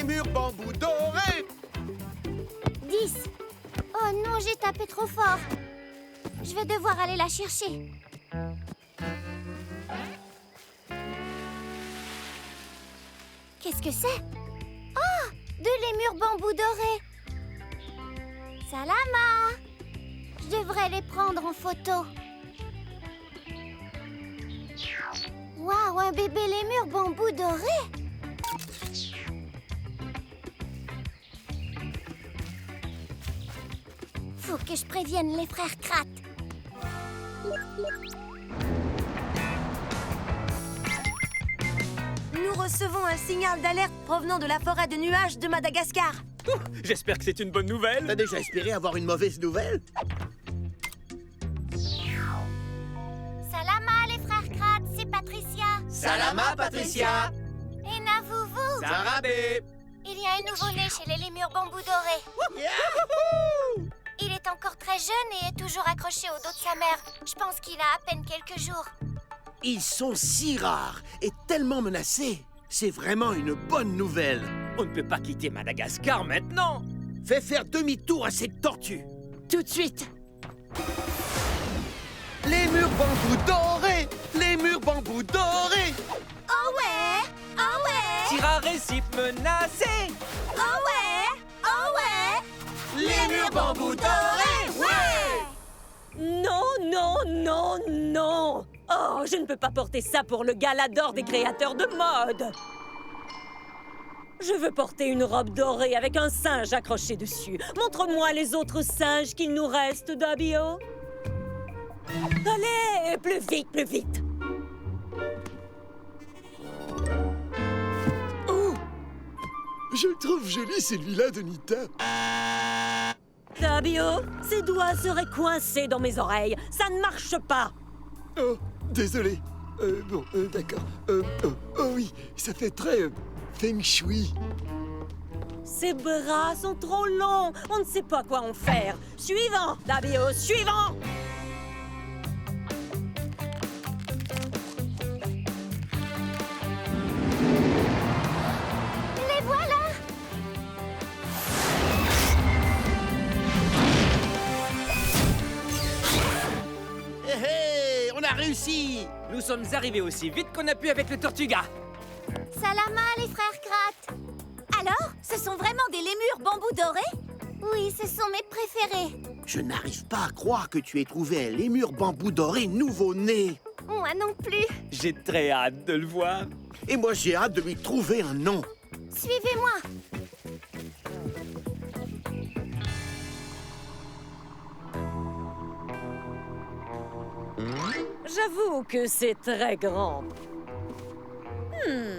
lémur bambou doré. 10. Oh non, j'ai tapé trop fort. Je vais devoir aller la chercher. Qu'est-ce que c'est? Oh, de lémur bambou doré. Salama! Je devrais les prendre en photo. Waouh, un bébé lémur bambou doré! Faut que je prévienne les frères Krat. Nous recevons un signal d'alerte provenant de la forêt de nuages de Madagascar. J'espère que c'est une bonne nouvelle. T'as déjà espéré avoir une mauvaise nouvelle? Salama, les frères Krat, c'est Patricia. Salama, Patricia. Et Navouvou. Sarabé. Il y a un nouveau-né chez les lémurs bambou dorés. Yahoo! Il est encore très jeune et est toujours accroché au dos de sa mère. Je pense qu'il a à peine quelques jours. Ils sont si rares et tellement menacés. C'est vraiment une bonne nouvelle. On ne peut pas quitter Madagascar maintenant. Fais faire demi-tour à cette tortue. Tout de suite. Lémur bambou doré. Lémur bambou doré. Oh ouais! Oh ouais! Tir à récif menacé. Oh ouais! Oh ouais! Lémur bambou doré. Ouais! Non, non, non, non. Oh, je ne peux pas porter ça pour le gala d'or des créateurs de mode. Je veux porter une robe dorée avec un singe accroché dessus. Montre-moi les autres singes qu'il nous reste, Dabio. Allez, plus vite, plus vite. Oh! Je le trouve joli, celui-là de Nita. Dabio, ses doigts seraient coincés dans mes oreilles. Ça ne marche pas. Oh, désolé. D'accord. Oh oui, ça fait très feng shui. Ses bras sont trop longs. On ne sait pas quoi en faire. Suivant, Dabio, suivant. Les voilà! Hé hé, on a réussi. Nous sommes arrivés aussi vite qu'on a pu avec le Tortuga. Salama, les frères Krat. Alors, ce sont vraiment des lémurs bambou dorés? Oui, ce sont mes préférés. Je n'arrive pas à croire que tu aies trouvé un lémur bambou doré nouveau-né. Moi non plus. J'ai très hâte de le voir. Et moi, j'ai hâte de lui trouver un nom. Suivez-moi. J'avoue que c'est très grand.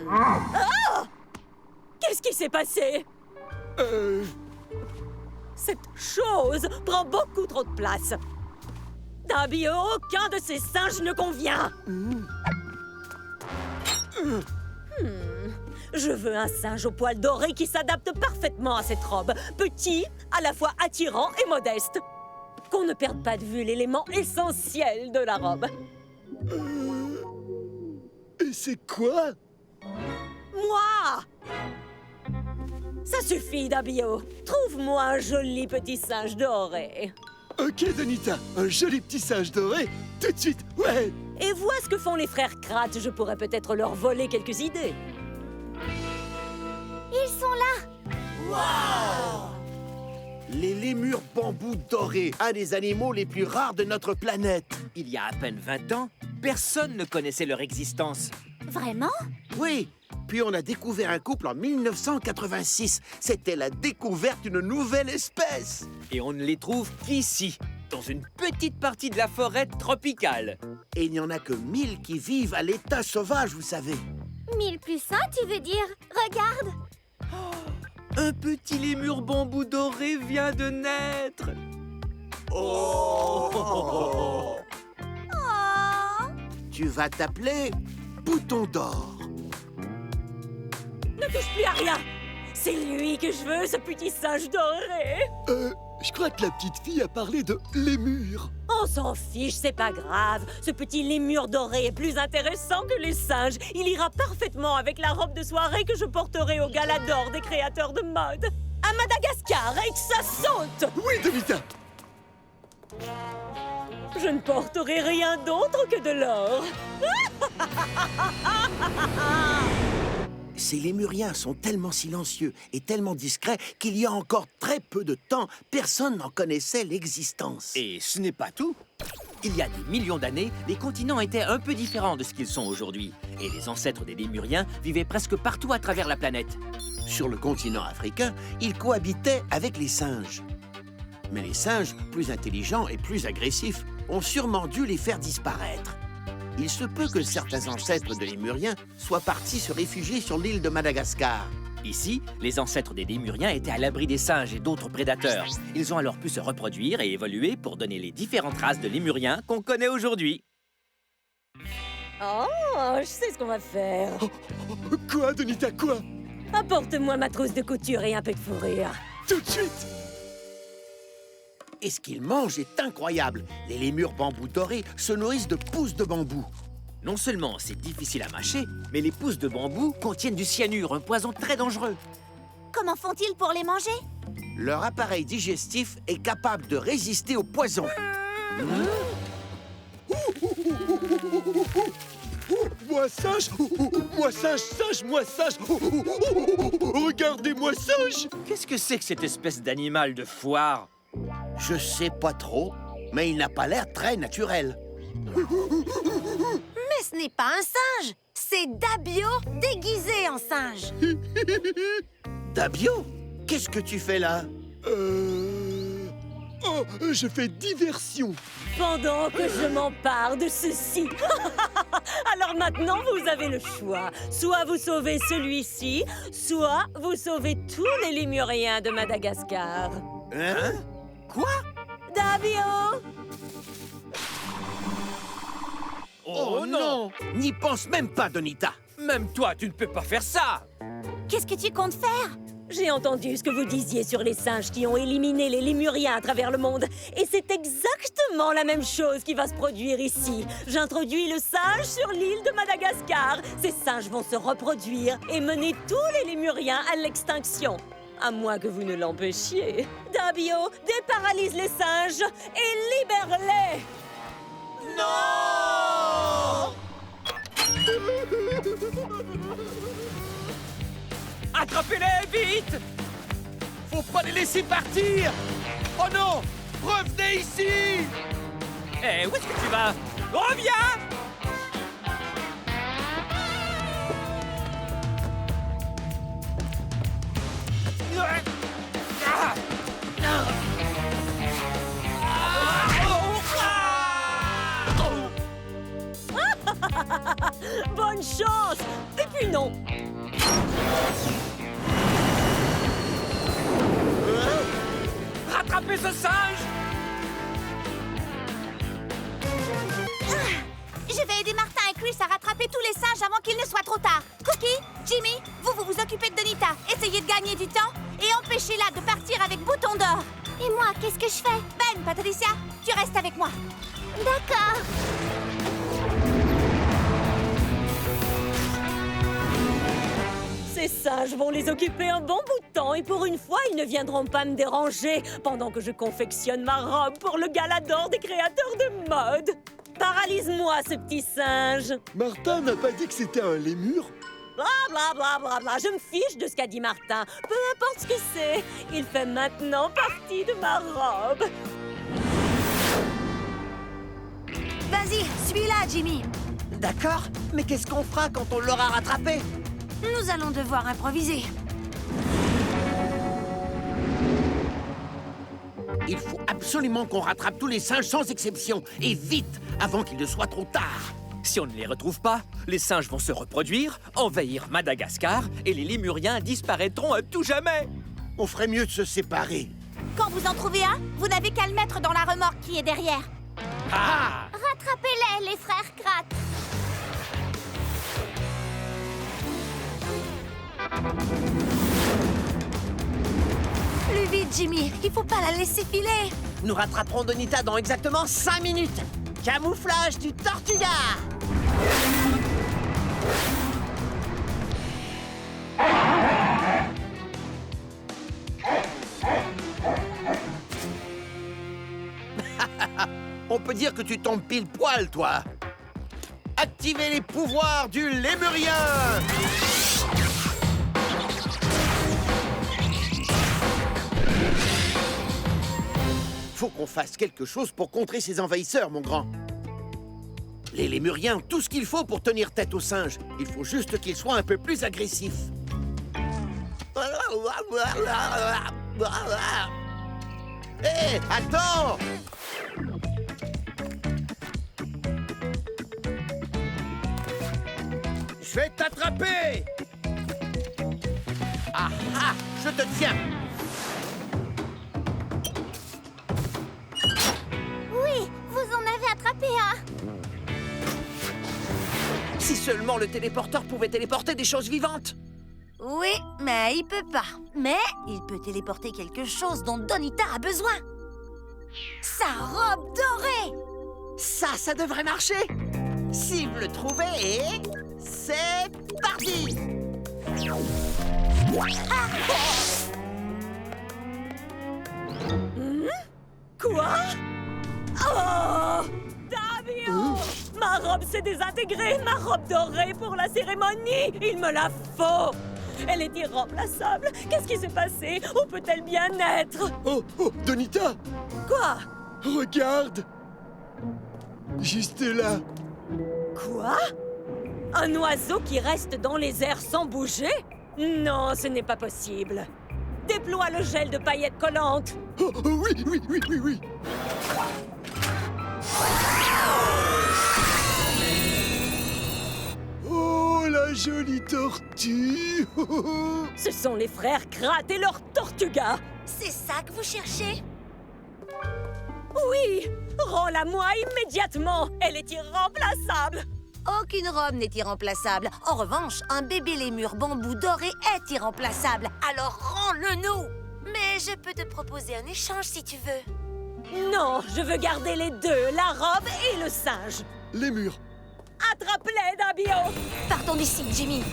Ah! Qu'est-ce qui s'est passé? Cette chose prend beaucoup trop de place. Dabio, aucun de ces singes ne convient. Je veux un singe au poil doré qui s'adapte parfaitement à cette robe. Petit, à la fois attirant et modeste. Qu'on ne perde pas de vue l'élément essentiel de la robe. Et c'est quoi? Moi! Ça suffit, Dabio. Trouve-moi un joli petit singe doré. Ok, Donita, un joli petit singe doré, tout de suite, ouais. Et vois ce que font les frères Krat. Je pourrais peut-être leur voler quelques idées. Ils sont là. Les lémurs bambou dorés, un des animaux les plus rares de notre planète. Il y a à peine 20 ans, personne ne connaissait leur existence. Vraiment? Oui, puis on a découvert un couple en 1986. C'était la découverte d'une nouvelle espèce. Et on ne les trouve qu'ici, dans une petite partie de la forêt tropicale. Et il n'y en a que 1000 qui vivent à l'état sauvage, vous savez. 1000 plus 1, tu veux dire? Regarde. Un petit lémur bambou doré vient de naître. Oh! Oh. Tu vas t'appeler Bouton d'or. Ne touche plus à rien. C'est lui que je veux, ce petit singe doré. Je crois que la petite fille a parlé de lémur. On s'en fiche, c'est pas grave. Ce petit lémur doré est plus intéressant que les singes. Il ira parfaitement avec la robe de soirée que je porterai au gala d'or des créateurs de mode. À Madagascar, et que ça saute! Oui, Donita. Je ne porterai rien d'autre que de l'or. Ces lémuriens sont tellement silencieux et tellement discrets qu'il y a encore très peu de temps, personne n'en connaissait l'existence. Et ce n'est pas tout. Il y a des millions d'années, les continents étaient un peu différents de ce qu'ils sont aujourd'hui. Et les ancêtres des lémuriens vivaient presque partout à travers la planète. Sur le continent africain, ils cohabitaient avec les singes. Mais les singes, plus intelligents et plus agressifs, ont sûrement dû les faire disparaître. Il se peut que certains ancêtres des lémuriens soient partis se réfugier sur l'île de Madagascar. Ici, les ancêtres des lémuriens étaient à l'abri des singes et d'autres prédateurs. Ils ont alors pu se reproduire et évoluer pour donner les différentes races de lémuriens qu'on connaît aujourd'hui. Oh, je sais ce qu'on va faire. Quoi, Donita, quoi? Apporte-moi ma trousse de couture et un peu de fourrure. Tout de suite. Et ce qu'ils mangent est incroyable. Les lémurs bambous dorés se nourrissent de pousses de bambou. Non seulement c'est difficile à mâcher, mais les pousses de bambou contiennent du cyanure, un poison très dangereux. Comment font-ils pour les manger? Leur appareil digestif est capable de résister au poison. Moi sage, moi sage, sage, moi sage. Regardez-moi sage. Qu'est-ce que c'est que cette espèce d'animal de foire? Je sais pas trop, mais il n'a pas l'air très naturel. Mais ce n'est pas un singe, c'est Dabio déguisé en singe. Dabio, qu'est-ce que tu fais là? Oh, je fais diversion. Pendant que je m'empare de ceci. Alors maintenant, vous avez le choix. Soit vous sauvez celui-ci, soit vous sauvez tous les lémuriens de Madagascar. Hein? Quoi? Dabio! Oh non! N'y pense même pas, Donita. Même toi, tu ne peux pas faire ça! Qu'est-ce que tu comptes faire? J'ai entendu ce que vous disiez sur les singes qui ont éliminé les lémuriens à travers le monde. Et c'est exactement la même chose qui va se produire ici. J'introduis le singe sur l'île de Madagascar. Ces singes vont se reproduire et mener tous les lémuriens à l'extinction. À moins que vous ne l'empêchiez. Dabio, déparalyse les singes et libère-les! Non! Attrapez-les, vite! Faut pas les laisser partir. Oh non! Revenez ici! Eh, où est-ce que tu vas? Reviens! Bonne chance! Et puis non! Rattrapez ce singe! Je vais aider Martin et Chris à rattraper tous les singes avant qu'il ne soit trop tard. Cookie, Jimmy, vous vous occupez de Donita. Essayez de gagner du temps et empêchez-la de partir avec Bouton d'Or. Et moi, qu'est-ce que je fais? Ben, Patricia, tu restes avec moi. D'accord. Ces singes vont les occuper un bon bout de temps et pour une fois, ils ne viendront pas me déranger pendant que je confectionne ma robe pour le gala d'or des créateurs de mode. Paralyse-moi, ce petit singe. Martin n'a pas dit que c'était un lémur? Bla bla bla bla bla, je me fiche de ce qu'a dit Martin. Peu importe ce que c'est, il fait maintenant partie de ma robe. Vas-y, suis-la, Jimmy. D'accord, mais qu'est-ce qu'on fera quand on l'aura rattrapé? Nous allons devoir improviser. Il faut absolument qu'on rattrape tous les singes sans exception, et vite, avant qu'il ne soit trop tard. Si on ne les retrouve pas, les singes vont se reproduire, envahir Madagascar, et les lémuriens disparaîtront à tout jamais. On ferait mieux de se séparer. Quand vous en trouvez un, vous n'avez qu'à le mettre dans la remorque qui est derrière. Ah! Rattrapez-les, les frères Krat. Plus vite, Jimmy. Il faut pas la laisser filer. Nous rattraperons Donita dans exactement 5 minutes. Camouflage du Tortuga. On peut dire que tu tombes pile poil, toi. Activez les pouvoirs du lémurien. Faut qu'on fasse quelque chose pour contrer ces envahisseurs, mon grand. Les lémuriens ont tout ce qu'il faut pour tenir tête aux singes. Il faut juste qu'ils soient un peu plus agressifs. Hé, attends! Je vais t'attraper! Ah ah! Je te tiens! Oui, vous en avez attrapé un. Si seulement le téléporteur pouvait téléporter des choses vivantes! Oui, mais il peut pas. Mais il peut téléporter quelque chose dont Donita a besoin. Sa robe dorée. Ça devrait marcher! Si vous le trouvez, c'est parti! Quoi? Oh! Davio! Ma robe s'est désintégrée! Ma robe dorée pour la cérémonie! Il me la faut! Elle est irremplaçable! Qu'est-ce qui s'est passé? Où peut-elle bien être? Oh, Donita! Quoi? Regarde! Juste là. Quoi? Un oiseau qui reste dans les airs sans bouger? Non, ce n'est pas possible. Déploie le gel de paillettes collantes. Oh, oui. Oh, la jolie tortue! Ce sont les frères Krat et leur Tortuga. C'est ça que vous cherchez? Oui! Rends-la-moi immédiatement! Elle est irremplaçable! Aucune robe n'est irremplaçable. En revanche, un bébé lémur bambou doré est irremplaçable. Alors rends-le-nous! Mais je peux te proposer un échange si tu veux. Non, je veux garder les deux, la robe et le singe. Les murs. Attrape-les, Dabio! Partons d'ici, Jimmy.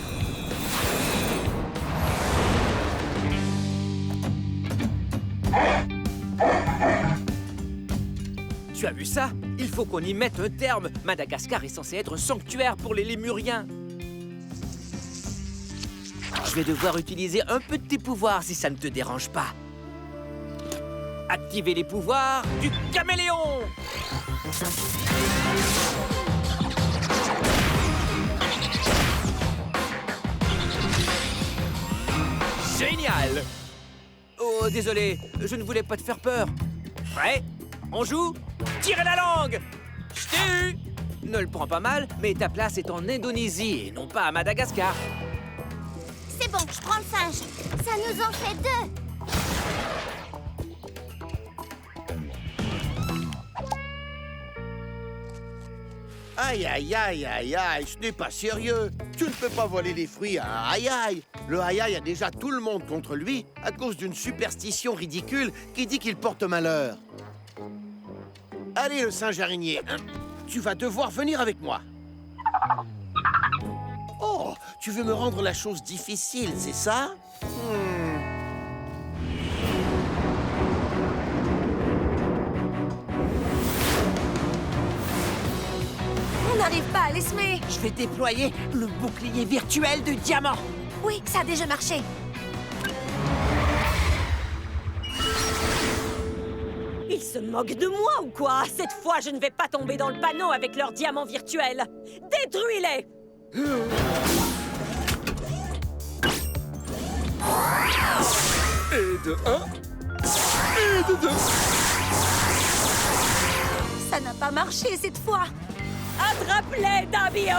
Tu as vu ça? Il faut qu'on y mette un terme. Madagascar est censé être un sanctuaire pour les lémuriens. Je vais devoir utiliser un peu de tes pouvoirs si ça ne te dérange pas. Activez les pouvoirs du caméléon! Génial! Oh, désolé, je ne voulais pas te faire peur. Prêt? On joue? Tirez la langue! Je t'ai eu! Ne le prends pas mal, mais ta place est en Indonésie et non pas à Madagascar. C'est bon, je prends le singe. Ça nous en fait 2. Aïe, ce n'est pas sérieux. Tu ne peux pas voler les fruits à un aïe. Le aïe a déjà tout le monde contre lui à cause d'une superstition ridicule qui dit qu'il porte malheur. Allez, le singe araignée, tu vas devoir venir avec moi. Oh, tu veux me rendre la chose difficile, c'est ça? On n'arrive pas à les semer. Je vais déployer le bouclier virtuel de diamant. Oui, ça a déjà marché. Ils se moquent de moi ou quoi? Cette fois, je ne vais pas tomber dans le panneau avec leurs diamants virtuels. Détruis-les! Et de 1. Et de 2. Ça n'a pas marché cette fois. Attrape-les, Dabio!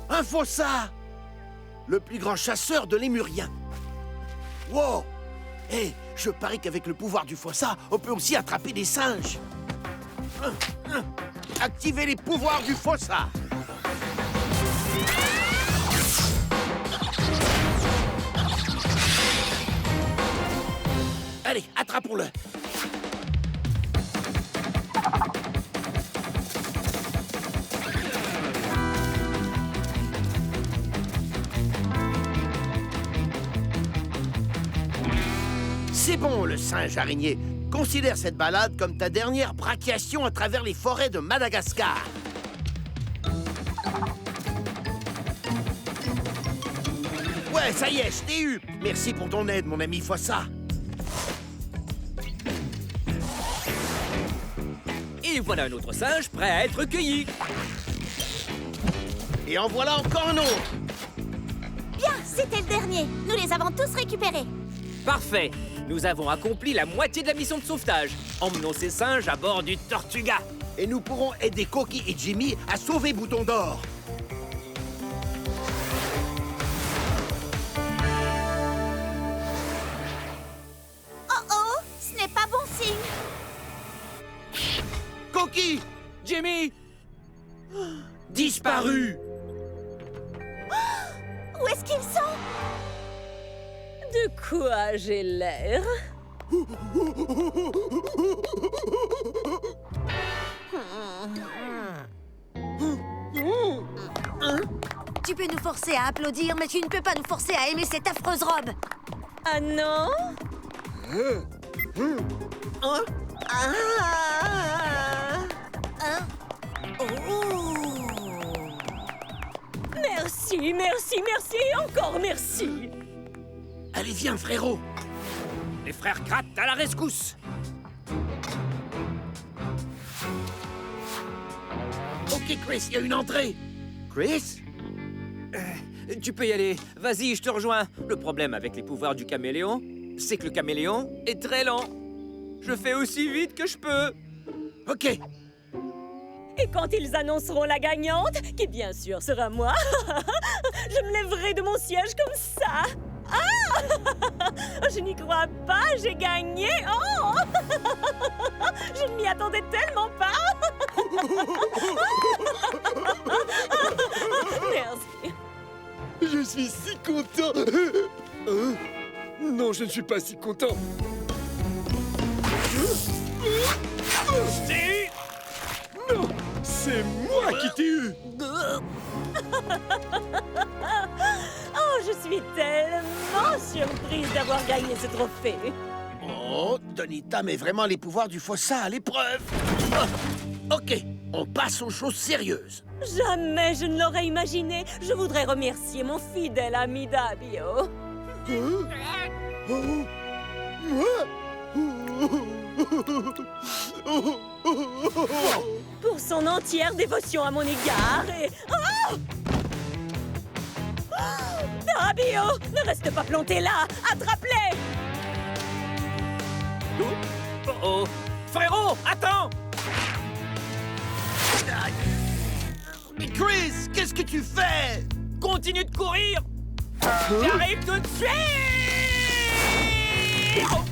Un fossa! Le plus grand chasseur de lémuriens. Wow! Hé, je parie qu'avec le pouvoir du fossa, on peut aussi attraper des singes. Activez les pouvoirs du fossa. Allez, attrapons-le. C'est bon, le singe araignée. Considère cette balade comme ta dernière brachiation à travers les forêts de Madagascar. Ouais, ça y est, je t'ai eu. Merci pour ton aide, mon ami Fossa. Et voilà un autre singe prêt à être cueilli. Et en voilà encore un autre. Bien, c'était le dernier. Nous les avons tous récupérés. Parfait. Nous avons accompli la moitié de la mission de sauvetage. Emmenons ces singes à bord du Tortuga. Et nous pourrons aider Coquille et Jimmy à sauver Bouton d'Or. Oh, ce n'est pas bon signe. Coquille, Jimmy! disparu. Où est-ce qu'ils sont? De quoi j'ai l'air? Tu peux nous forcer à applaudir, mais tu ne peux pas nous forcer à aimer cette affreuse robe. Ah non? Merci, merci, merci, encore merci. Allez, viens, frérot. Les frères Kratt à la rescousse. Ok, Chris, il y a une entrée. Chris? Tu peux y aller. Vas-y, je te rejoins. Le problème avec les pouvoirs du caméléon, c'est que le caméléon est très lent. Je fais aussi vite que je peux. Ok. Et quand ils annonceront la gagnante, qui bien sûr sera moi, je me lèverai de mon siège comme ça. Ah! Je n'y crois pas, j'ai gagné. Oh! Je ne m'y attendais tellement pas. Merci. Je suis si content. Non, je ne suis pas si content. Je t'ai eu. Non, c'est moi qui t'ai eu. Oh, je suis tellement surprise d'avoir gagné ce trophée. Oh, Donita met vraiment les pouvoirs du Fossa à l'épreuve. Ah, ok, on passe aux choses sérieuses. Jamais je ne l'aurais imaginé. Je voudrais remercier mon fidèle ami Dabio. Pour son entière dévotion à mon égard et... Oh! Dabio, ne reste pas planté là. Attrape-les. Oh oh. Frérot, attends. Mais Chris, qu'est-ce que tu fais? Continue de courir. J'arrive tout de suite. Oh.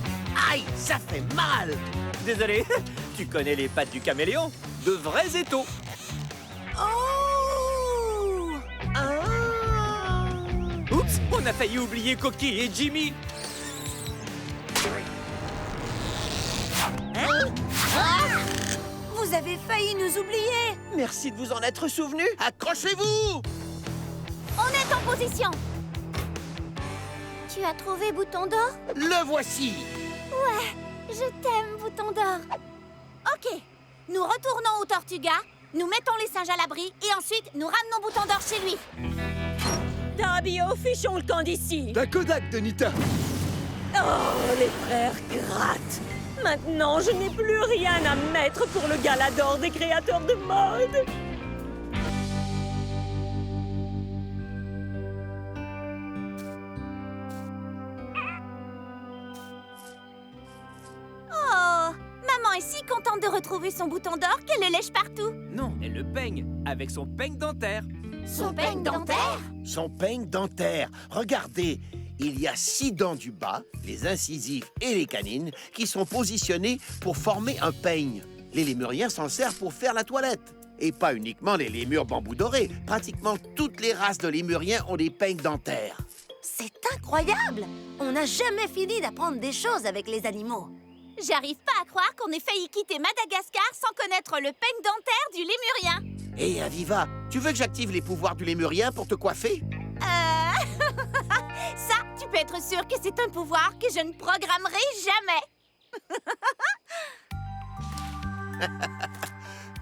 Aïe, ça fait mal. Désolé, tu connais les pattes du caméléon? De vrais étaux. Oh! Oups, on a failli oublier Coquille et Jimmy. Vous avez failli nous oublier. Merci de vous en être souvenu. Accrochez-vous. On est en position. Tu as trouvé Bouton d'Or? Le voici. Ouais, je t'aime, Bouton d'Or. Ok, nous retournons au Tortuga, nous mettons les singes à l'abri et ensuite nous ramenons Bouton d'Or chez lui. Dabio, fichons le camp d'ici. La Kodak, Donita. Oh, les frères Kratt. Maintenant, je n'ai plus rien à mettre pour le gala d'or des créateurs de mode. Oh, maman est si contente de retrouver son Bouton d'Or qu'elle le lèche partout. Non, elle le peigne avec son peigne dentaire. Son peigne dentaire? Son peigne dentaire. Regardez, il y a 6 dents du bas, les incisives et les canines, qui sont positionnées pour former un peigne. Les lémuriens s'en servent pour faire la toilette. Et pas uniquement les lémures bambou dorés. Pratiquement toutes les races de lémuriens ont des peignes dentaires. C'est incroyable! On n'a jamais fini d'apprendre des choses avec les animaux. J'arrive pas à croire qu'on ait failli quitter Madagascar sans connaître le peigne dentaire du lémurien. Hé, Aviva, tu veux que j'active les pouvoirs du lémurien pour te coiffer? Ça, tu peux être sûr que c'est un pouvoir que je ne programmerai jamais.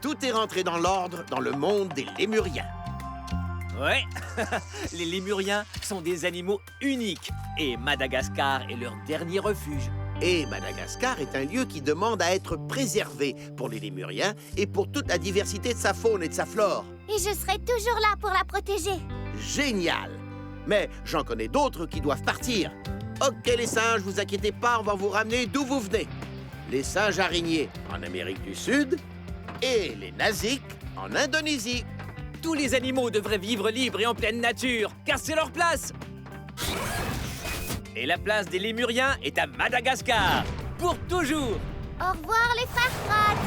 Tout est rentré dans l'ordre dans le monde des lémuriens. Ouais, les lémuriens sont des animaux uniques et Madagascar est leur dernier refuge. Et Madagascar est un lieu qui demande à être préservé pour les lémuriens et pour toute la diversité de sa faune et de sa flore. Et je serai toujours là pour la protéger. Génial! Mais j'en connais d'autres qui doivent partir. Ok les singes, vous inquiétez pas, on va vous ramener d'où vous venez. Les singes araignées en Amérique du Sud et les nasiques en Indonésie. Tous les animaux devraient vivre libres et en pleine nature, car c'est leur place. Et la place des lémuriens est à Madagascar, pour toujours. Au revoir les frères Pratt.